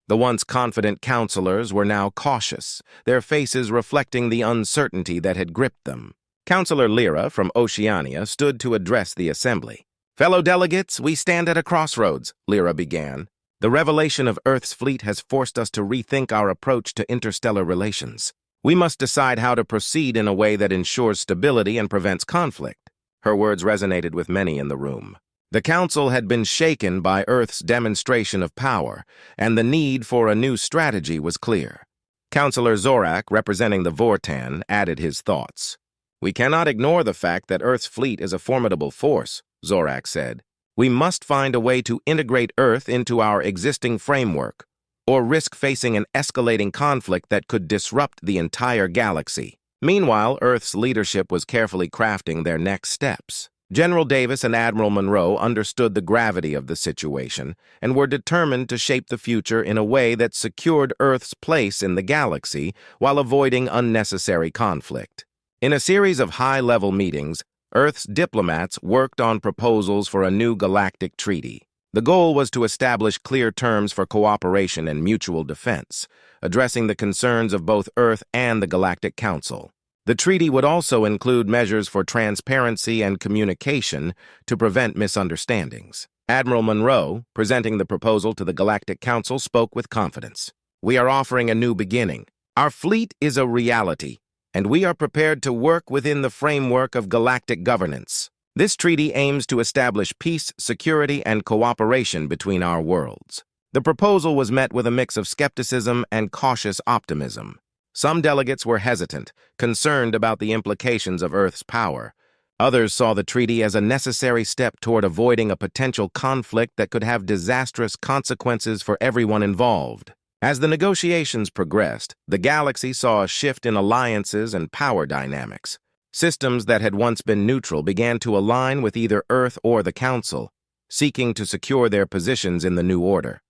The once confident counselors were now cautious, their faces reflecting the uncertainty that had gripped them. Counselor Lyra from Oceania stood to address the assembly. "Fellow delegates, we stand at a crossroads," Lyra began. "The revelation of Earth's fleet has forced us to rethink our approach to interstellar relations. We must decide how to proceed in a way that ensures stability and prevents conflict." Her words resonated with many in the room. The Council had been shaken by Earth's demonstration of power, and the need for a new strategy was clear. Counselor Zorak, representing the Vortan, added his thoughts. "We cannot ignore the fact that Earth's fleet is a formidable force," Zorak said. "We must find a way to integrate Earth into our existing framework, or risk facing an escalating conflict that could disrupt the entire galaxy." Meanwhile, Earth's leadership was carefully crafting their next steps. General Davis and Admiral Monroe understood the gravity of the situation and were determined to shape the future in a way that secured Earth's place in the galaxy while avoiding unnecessary conflict. In a series of high-level meetings, Earth's diplomats worked on proposals for a new galactic treaty. The goal was to establish clear terms for cooperation and mutual defense, addressing the concerns of both Earth and the Galactic Council. The treaty would also include measures for transparency and communication to prevent misunderstandings. Admiral Monroe, presenting the proposal to the Galactic Council, spoke with confidence. "We are offering a new beginning. Our fleet is a reality, and we are prepared to work within the framework of galactic governance. This treaty aims to establish peace, security, and cooperation between our worlds." The proposal was met with a mix of skepticism and cautious optimism. Some delegates were hesitant, concerned about the implications of Earth's power. Others saw the treaty as a necessary step toward avoiding a potential conflict that could have disastrous consequences for everyone involved. As the negotiations progressed, the galaxy saw a shift in alliances and power dynamics. Systems that had once been neutral began to align with either Earth or the Council, seeking to secure their positions in the new order.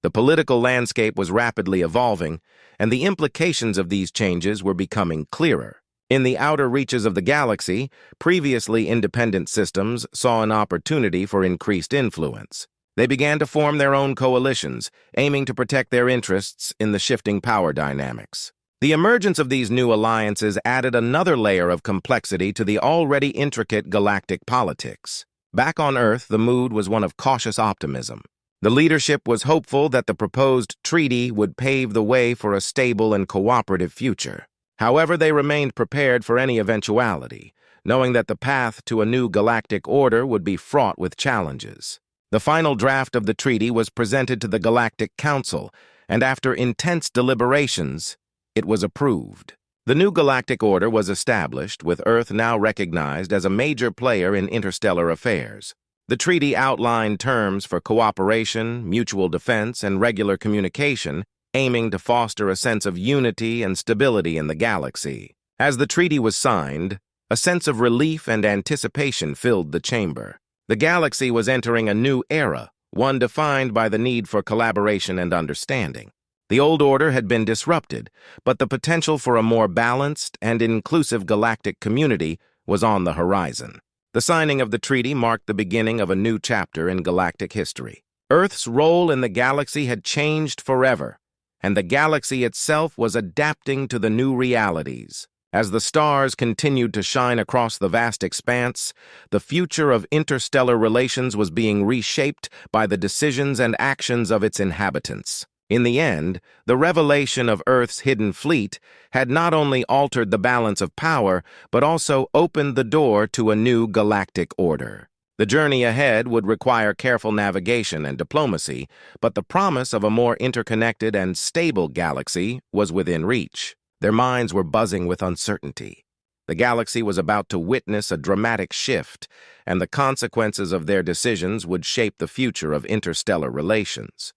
The political landscape was rapidly evolving, and the implications of these changes were becoming clearer. In the outer reaches of the galaxy, previously independent systems saw an opportunity for increased influence. They began to form their own coalitions, aiming to protect their interests in the shifting power dynamics. The emergence of these new alliances added another layer of complexity to the already intricate galactic politics. Back on Earth, the mood was one of cautious optimism. The leadership was hopeful that the proposed treaty would pave the way for a stable and cooperative future. However, they remained prepared for any eventuality, knowing that the path to a new galactic order would be fraught with challenges. The final draft of the treaty was presented to the Galactic Council, and after intense deliberations, it was approved. The new galactic order was established, with Earth now recognized as a major player in interstellar affairs. The treaty outlined terms for cooperation, mutual defense, and regular communication, aiming to foster a sense of unity and stability in the galaxy. As the treaty was signed, a sense of relief and anticipation filled the chamber. The galaxy was entering a new era, one defined by the need for collaboration and understanding. The old order had been disrupted, but the potential for a more balanced and inclusive galactic community was on the horizon. The signing of the treaty marked the beginning of a new chapter in galactic history. Earth's role in the galaxy had changed forever, and the galaxy itself was adapting to the new realities. As the stars continued to shine across the vast expanse, the future of interstellar relations was being reshaped by the decisions and actions of its inhabitants. In the end, the revelation of Earth's hidden fleet had not only altered the balance of power, but also opened the door to a new galactic order. The journey ahead would require careful navigation and diplomacy, but the promise of a more interconnected and stable galaxy was within reach. Their minds were buzzing with uncertainty. The galaxy was about to witness a dramatic shift, and the consequences of their decisions would shape the future of interstellar relations.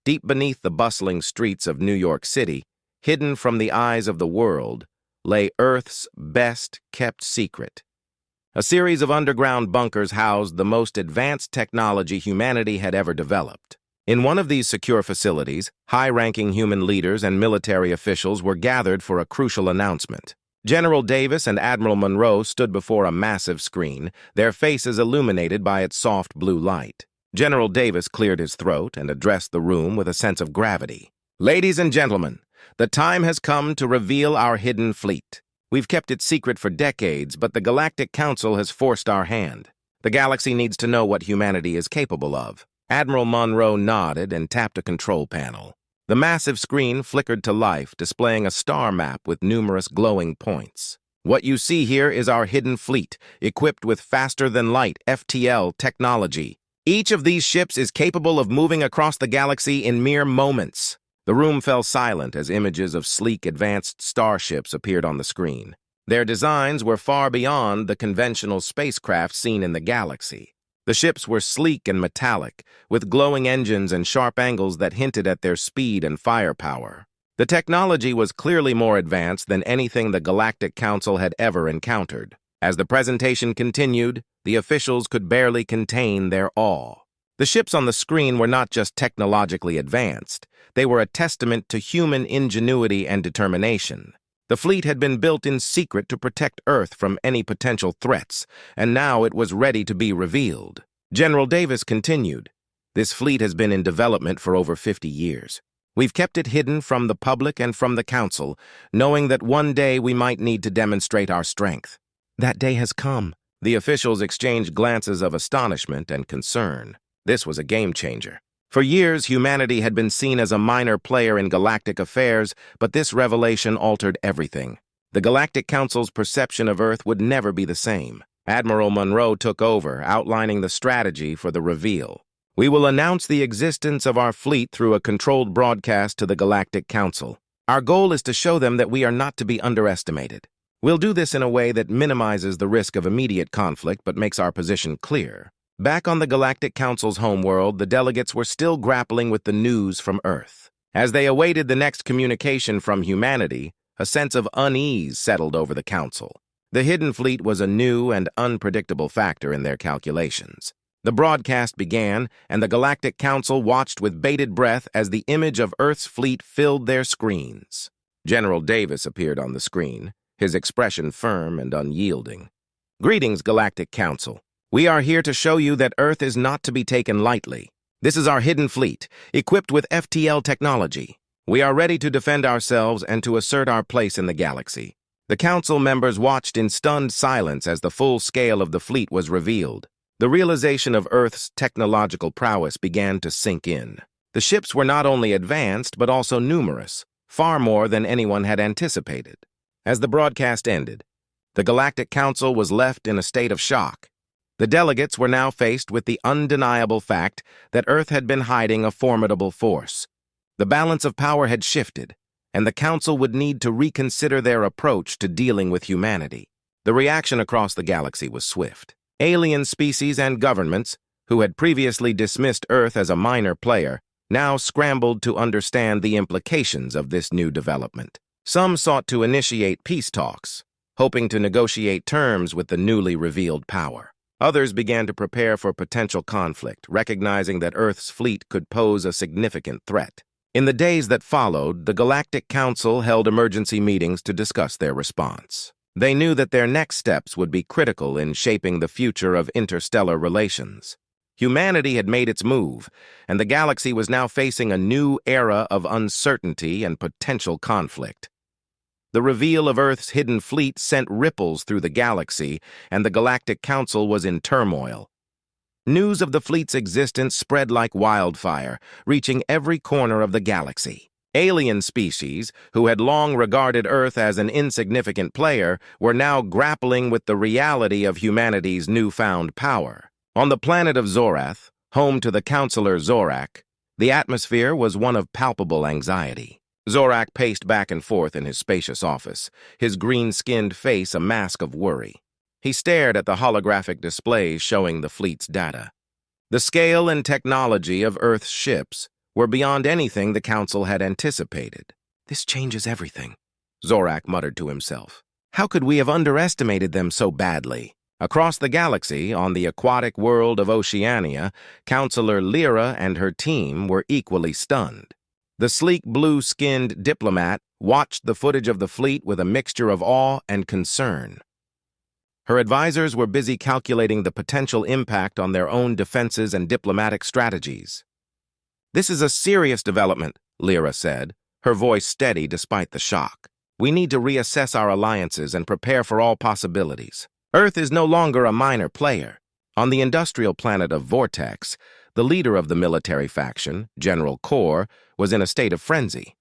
Deep beneath the bustling streets of New York City, hidden from the eyes of the world, lay Earth's best-kept secret. A series of underground bunkers housed the most advanced technology humanity had ever developed. In one of these secure facilities, high-ranking human leaders and military officials were gathered for a crucial announcement. General Davis and Admiral Monroe stood before a massive screen, their faces illuminated by its soft blue light. General Davis cleared his throat and addressed the room with a sense of gravity. "Ladies and gentlemen, the time has come to reveal our hidden fleet. We've kept it secret for decades, but the Galactic Council has forced our hand. The galaxy needs to know what humanity is capable of." Admiral Monroe nodded and tapped a control panel. The massive screen flickered to life, displaying a star map with numerous glowing points. "What you see here is our hidden fleet, equipped with faster-than-light FTL technology. Each of these ships is capable of moving across the galaxy in mere moments." The room fell silent as images of sleek, advanced starships appeared on the screen. Their designs were far beyond the conventional spacecraft seen in the galaxy. The ships were sleek and metallic, with glowing engines and sharp angles that hinted at their speed and firepower. The technology was clearly more advanced than anything the Galactic Council had ever encountered. As the presentation continued, the officials could barely contain their awe. The ships on the screen were not just technologically advanced, they were a testament to human ingenuity and determination. The fleet had been built in secret to protect Earth from any potential threats, and now it was ready to be revealed. General Davis continued, "This fleet has been in development for over 50 years. We've kept it hidden from the public and from the Council, knowing that one day we might need to demonstrate our strength. That day has come." The officials exchanged glances of astonishment and concern. This was a game-changer. For years, humanity had been seen as a minor player in galactic affairs, but this revelation altered everything. The Galactic Council's perception of Earth would never be the same. Admiral Monroe took over, outlining the strategy for the reveal. "We will announce the existence of our fleet through a controlled broadcast to the Galactic Council. Our goal is to show them that we are not to be underestimated. We'll do this in a way that minimizes the risk of immediate conflict but makes our position clear." Back on the Galactic Council's homeworld, the delegates were still grappling with the news from Earth. As they awaited the next communication from humanity, a sense of unease settled over the Council. The hidden fleet was a new and unpredictable factor in their calculations. The broadcast began, and the Galactic Council watched with bated breath as the image of Earth's fleet filled their screens. General Davis appeared on the screen, his expression firm and unyielding. "Greetings, Galactic Council. We are here to show you that Earth is not to be taken lightly. This is our hidden fleet, equipped with FTL technology. We are ready to defend ourselves and to assert our place in the galaxy." The Council members watched in stunned silence as the full scale of the fleet was revealed. The realization of Earth's technological prowess began to sink in. The ships were not only advanced, but also numerous, far more than anyone had anticipated. As the broadcast ended, the Galactic Council was left in a state of shock. The delegates were now faced with the undeniable fact that Earth had been hiding a formidable force. The balance of power had shifted, and the Council would need to reconsider their approach to dealing with humanity. The reaction across the galaxy was swift. Alien species and governments, who had previously dismissed Earth as a minor player, now scrambled to understand the implications of this new development. Some sought to initiate peace talks, hoping to negotiate terms with the newly revealed power. Others began to prepare for potential conflict, recognizing that Earth's fleet could pose a significant threat. In the days that followed, the Galactic Council held emergency meetings to discuss their response. They knew that their next steps would be critical in shaping the future of interstellar relations. Humanity had made its move, and the galaxy was now facing a new era of uncertainty and potential conflict. The reveal of Earth's hidden fleet sent ripples through the galaxy, and the Galactic Council was in turmoil. News of the fleet's existence spread like wildfire, reaching every corner of the galaxy. Alien species, who had long regarded Earth as an insignificant player, were now grappling with the reality of humanity's newfound power. On the planet of Zorath, home to the Counselor Zorak, the atmosphere was one of palpable anxiety. Zorak paced back and forth in his spacious office, his green-skinned face a mask of worry. He stared at the holographic displays showing the fleet's data. The scale and technology of Earth's ships were beyond anything the Council had anticipated. "This changes everything," Zorak muttered to himself. "How could we have underestimated them so badly?" Across the galaxy, on the aquatic world of Oceania, Counselor Lyra and her team were equally stunned. The sleek blue-skinned diplomat watched the footage of the fleet with a mixture of awe and concern. Her advisors were busy calculating the potential impact on their own defenses and diplomatic strategies. "This is a serious development," Lyra said, her voice steady despite the shock. "We need to reassess our alliances and prepare for all possibilities. Earth is no longer a minor player. On the industrial planet of Vortex, the leader of the military faction, General Kor, was in a state of frenzy.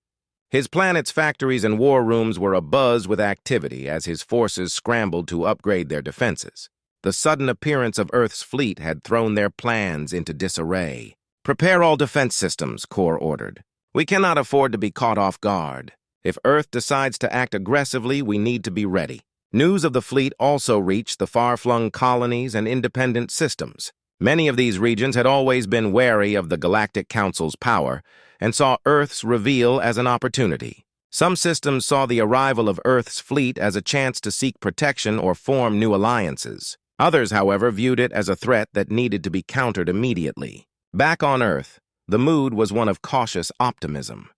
His planet's factories and war rooms were abuzz with activity as his forces scrambled to upgrade their defenses. The sudden appearance of Earth's fleet had thrown their plans into disarray. "Prepare all defense systems," Kor ordered. "We cannot afford to be caught off guard. If Earth decides to act aggressively, we need to be ready." News of the fleet also reached the far-flung colonies and independent systems. Many of these regions had always been wary of the Galactic Council's power and saw Earth's reveal as an opportunity. Some systems saw the arrival of Earth's fleet as a chance to seek protection or form new alliances. Others, however, viewed it as a threat that needed to be countered immediately. Back on Earth, the mood was one of cautious optimism.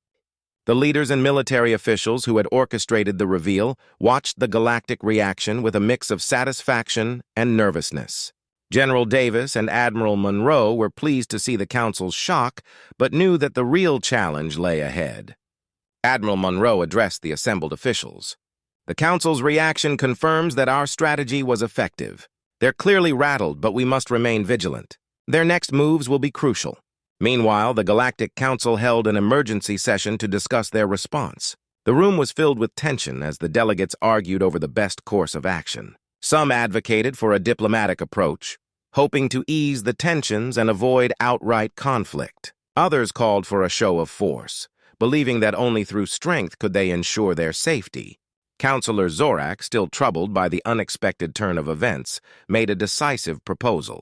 The leaders and military officials who had orchestrated the reveal watched the galactic reaction with a mix of satisfaction and nervousness. General Davis and Admiral Monroe were pleased to see the Council's shock, but knew that the real challenge lay ahead. Admiral Monroe addressed the assembled officials. "The Council's reaction confirms that our strategy was effective. They're clearly rattled, but we must remain vigilant. Their next moves will be crucial." Meanwhile, the Galactic Council held an emergency session to discuss their response. The room was filled with tension as the delegates argued over the best course of action. Some advocated for a diplomatic approach, hoping to ease the tensions and avoid outright conflict. Others called for a show of force, believing that only through strength could they ensure their safety. Counselor Zorak, still troubled by the unexpected turn of events, made a decisive proposal.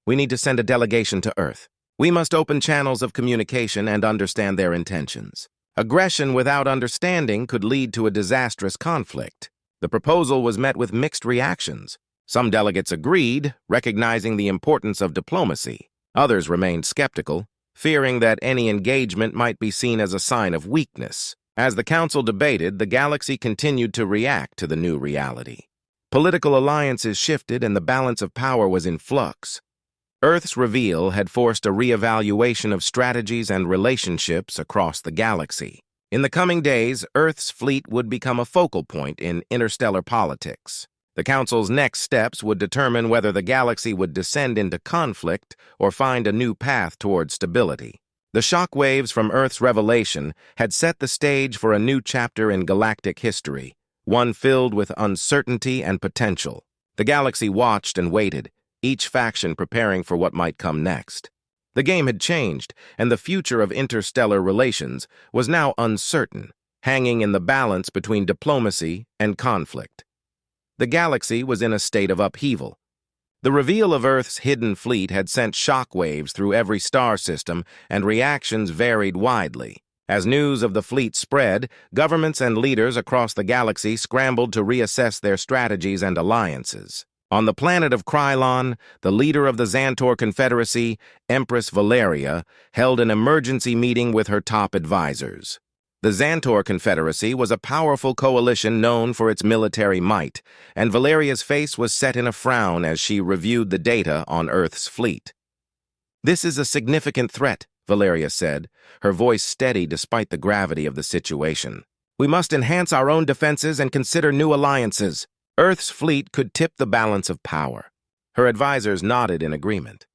"We need to send a delegation to Earth. We must open channels of communication and understand their intentions. Aggression without understanding could lead to a disastrous conflict." The proposal was met with mixed reactions. Some delegates agreed, recognizing the importance of diplomacy. Others remained skeptical, fearing that any engagement might be seen as a sign of weakness. As the Council debated, the galaxy continued to react to the new reality. Political alliances shifted and the balance of power was in flux. Earth's reveal had forced a reevaluation of strategies and relationships across the galaxy. In the coming days, Earth's fleet would become a focal point in interstellar politics. The Council's next steps would determine whether the galaxy would descend into conflict or find a new path toward stability. The shockwaves from Earth's revelation had set the stage for a new chapter in galactic history, one filled with uncertainty and potential. The galaxy watched and waited, each faction preparing for what might come next. The game had changed, and the future of interstellar relations was now uncertain, hanging in the balance between diplomacy and conflict. The galaxy was in a state of upheaval. The reveal of Earth's hidden fleet had sent shockwaves through every star system, and reactions varied widely. As news of the fleet spread, governments and leaders across the galaxy scrambled to reassess their strategies and alliances. On the planet of Krylon, the leader of the Xantor Confederacy, Empress Valeria, held an emergency meeting with her top advisors. The Xantor Confederacy was a powerful coalition known for its military might, and Valeria's face was set in a frown as she reviewed the data on Earth's fleet. "This is a significant threat," Valeria said, her voice steady despite the gravity of the situation. "We must enhance our own defenses and consider new alliances. Earth's fleet could tip the balance of power." Her advisors nodded in agreement.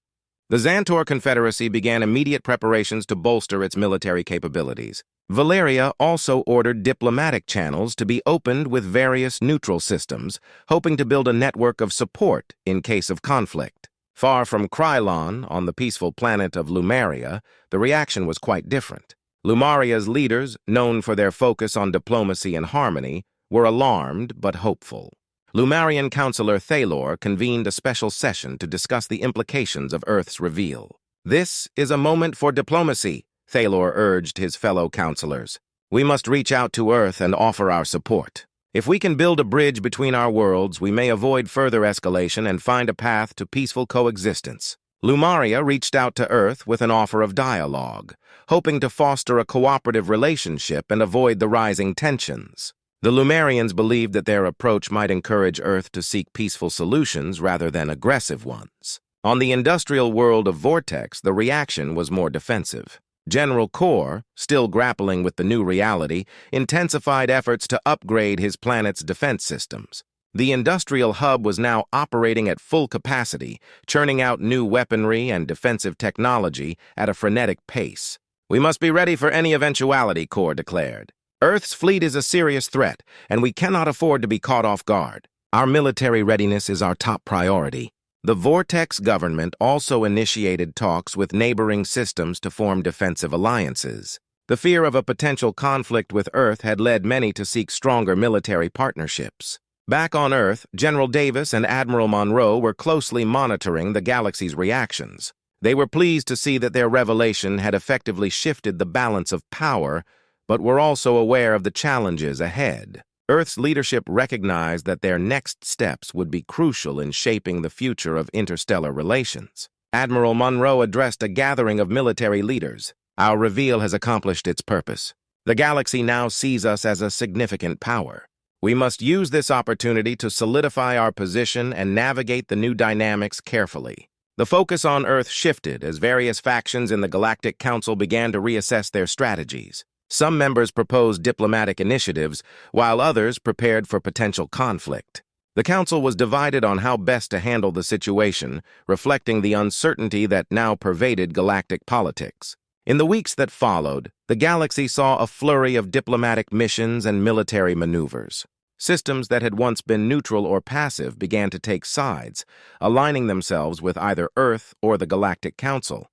The Xantor Confederacy began immediate preparations to bolster its military capabilities. Valeria also ordered diplomatic channels to be opened with various neutral systems, hoping to build a network of support in case of conflict. Far from Krylon, on the peaceful planet of Lumaria, the reaction was quite different. Lumaria's leaders, known for their focus on diplomacy and harmony, were alarmed but hopeful. Lumarian Counselor Thalor convened a special session to discuss the implications of Earth's reveal. "This is a moment for diplomacy," Thalor urged his fellow counselors. "We must reach out to Earth and offer our support. If we can build a bridge between our worlds, we may avoid further escalation and find a path to peaceful coexistence." Lumaria reached out to Earth with an offer of dialogue, hoping to foster a cooperative relationship and avoid the rising tensions. The Lumerians believed that their approach might encourage Earth to seek peaceful solutions rather than aggressive ones. On the industrial world of Vortex, the reaction was more defensive. General Kor, still grappling with the new reality, intensified efforts to upgrade his planet's defense systems. The industrial hub was now operating at full capacity, churning out new weaponry and defensive technology at a frenetic pace. "We must be ready for any eventuality," Kor declared. "Earth's fleet is a serious threat, and we cannot afford to be caught off guard. Our military readiness is our top priority." The Vortex government also initiated talks with neighboring systems to form defensive alliances. The fear of a potential conflict with Earth had led many to seek stronger military partnerships. Back on Earth, General Davis and Admiral Monroe were closely monitoring the galaxy's reactions. They were pleased to see that their revelation had effectively shifted the balance of power, but were also aware of the challenges ahead. Earth's leadership recognized that their next steps would be crucial in shaping the future of interstellar relations. Admiral Monroe addressed a gathering of military leaders. "Our reveal has accomplished its purpose. The galaxy now sees us as a significant power. We must use this opportunity to solidify our position and navigate the new dynamics carefully." The focus on Earth shifted as various factions in the Galactic Council began to reassess their strategies. Some members proposed diplomatic initiatives, while others prepared for potential conflict. The council was divided on how best to handle the situation, reflecting the uncertainty that now pervaded galactic politics. In the weeks that followed, the galaxy saw a flurry of diplomatic missions and military maneuvers. Systems that had once been neutral or passive began to take sides, aligning themselves with either Earth or the Galactic Council.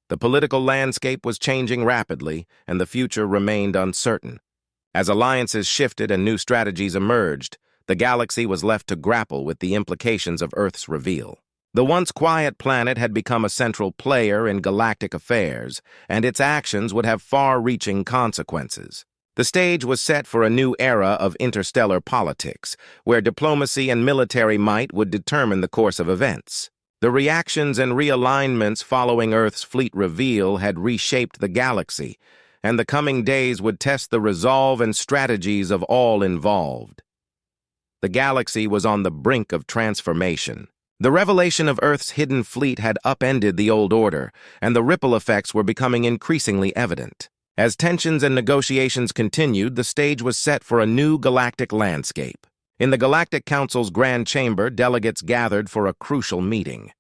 The political landscape was changing rapidly, and the future remained uncertain. As alliances shifted and new strategies emerged, the galaxy was left to grapple with the implications of Earth's reveal. The once quiet planet had become a central player in galactic affairs, and its actions would have far-reaching consequences. The stage was set for a new era of interstellar politics, where diplomacy and military might would determine the course of events. The reactions and realignments following Earth's fleet reveal had reshaped the galaxy, and the coming days would test the resolve and strategies of all involved. The galaxy was on the brink of transformation. The revelation of Earth's hidden fleet had upended the old order, and the ripple effects were becoming increasingly evident. As tensions and negotiations continued, the stage was set for a new galactic landscape. In the Galactic Council's Grand Chamber, delegates gathered for a crucial meeting.